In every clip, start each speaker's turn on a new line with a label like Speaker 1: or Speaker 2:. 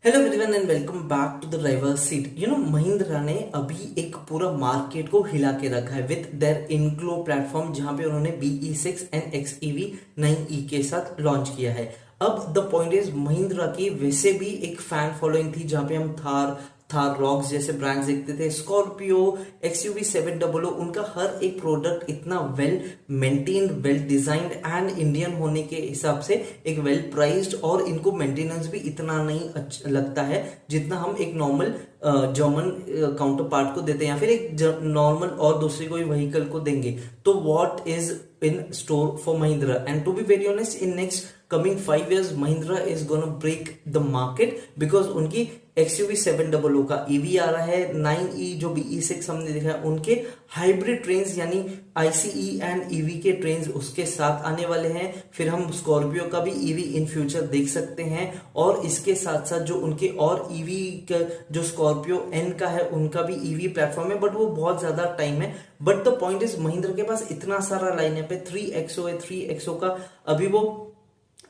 Speaker 1: Hello everyone and welcome back to the driver's seat. Mahindra ने अभी एक पूरा मार्केट को हिला के रखा है विद देयर इनग्लो प्लेटफॉर्म, जहां पे उन्होंने BE6 एंड XEV 9E के साथ लॉन्च किया है। अब द पॉइंट इज, महिंद्रा की वैसे भी एक फैन फॉलोइंग थी, जहां पे हम थार थार रॉक्स जैसे ब्रांड्स देखते थे, स्कॉर्पियो, XUV 700, उनका हर एक प्रोडक्ट इतना well maintained, well designed and Indian होने के हिसाब से एक वेल प्राइस्ड, और इनको मेंटेनेंस भी इतना नहीं अच्छा लगता है जितना हम एक नॉर्मल जर्मन काउंटर पार्ट को देते हैं या फिर एक नॉर्मल और दूसरी कोई व्हीकल को देंगे। तो what is in store for Mahindra, and to be very honest, in next coming 5 years Mahindra is gonna break the market, because उनकी XUV 700 का EV आ रहा है, 9E जो BE6 हमने देखा है, उनके हाइब्रिड ट्रेन्स यानी ICE एंड EV के ट्रेन्स उसके साथ आने वाले हैं। फिर हम स्कॉर्पियो का भी EV इन फ्यूचर देख सकते हैं, और इसके साथ साथ जो उनके और EV का जो स्कॉर्पियो N का है, उनका भी EV प्लेटफॉर्म है, बट वो बहुत ज्यादा टाइम है। But the point is, Mahindra के पास इतना सारा लाइनअप है। 3XO है, 3XO का अभी वो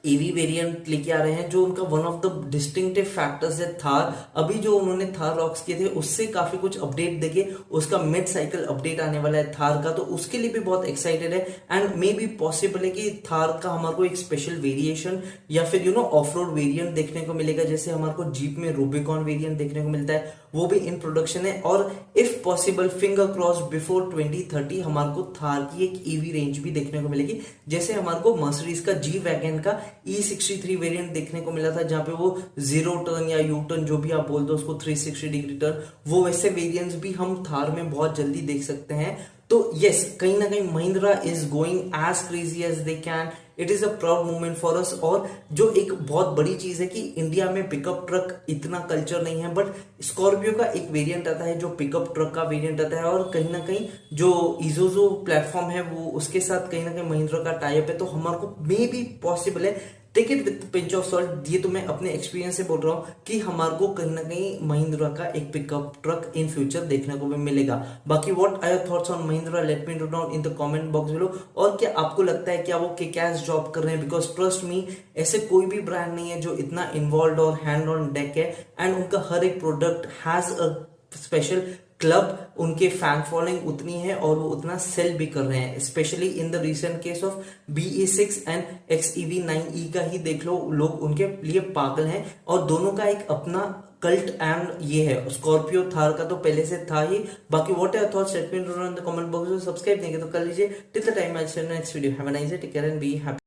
Speaker 1: ईवी वेरिएंट लेके आ रहे हैं, जो उनका one of the distinctive factors है। थार, अभी जो उन्होंने थार रॉक्स किए थे उससे काफी कुछ अपडेट देके उसका मिड साइकिल अपडेट आने वाला है थार का, तो उसके लिए भी बहुत एक्साइटेड है। एंड मे बी पॉसिबल है कि थार का हमारे को एक स्पेशल वेरिएशन या फिर ऑफ रोड वेरियंट देखने को मिलेगा, जैसे हमारे को जीप में रूबिकॉन वेरियंट देखने को मिलता है, वो भी इन प्रोडक्शन है। और if possible, finger cross, before 2030 हमारे को थार की एक ईवी रेंज भी देखने को मिलेगी, जैसे हमारे को मर्सिडीज का जी वैगन का E63 वेरिएंट देखने को मिला था, जहां पे वो जीरो टर्न या यू टर्न जो भी आप बोल दो उसको, 360 डिग्री टर्न, वो वैसे वेरिएंट्स भी हम थार में बहुत जल्दी देख सकते हैं। तो यस, कहीं ना कहीं Mahindra is going as crazy as they can. It is a proud moment for us. और जो एक बहुत बड़ी चीज है कि इंडिया में पिकअप ट्रक इतना कल्चर नहीं है, बट स्कॉर्पियो का एक वेरिएंट आता है जो पिकअप ट्रक का वेरिएंट आता है, और कहीं ना कहीं जो इजोजो प्लेटफॉर्म है वो उसके साथ कहीं ना कहीं महिंद्रा का टाई अप है। तो हमारे को मे बी पॉसिबल है, take it with pinch of salt, ये तो मैं अपने एक्सपीरियंस से बोल रहा हूं कि हमारे को कहीं ना कहीं महिंद्रा का एक पिकअप ट्रक इन फ्यूचर देखने को भी मिलेगा। बाकी what are your thoughts on Mahindra, let me know down in the comment box below. और क्या आपको लगता है क्या वो किक-एस जॉब कर रहे हैं? बिकॉज ट्रस्ट मी, ऐसे कोई भी ब्रांड नहीं है जो इतना इन्वॉल्व और हैंड ऑन डेक है, एंड उनका हर एक product has a special club, उनके फैन फॉलोइंग उतनी है और वो उतना सेल भी कर रहे हैं। Specially in the recent case of BE6 and XEV 9E का ही देख लो, लोग उनके लिए पागल हैं, और दोनों का एक अपना कल्ट एंड ये है। स्कॉर्पियो थार का तो पहले से था ही। बाकी what are thoughts, let me know in the comment box. Subscribe नहीं किया तो कर लीजिए। Till the time I see you next video. Have a nice day, take care and be happy.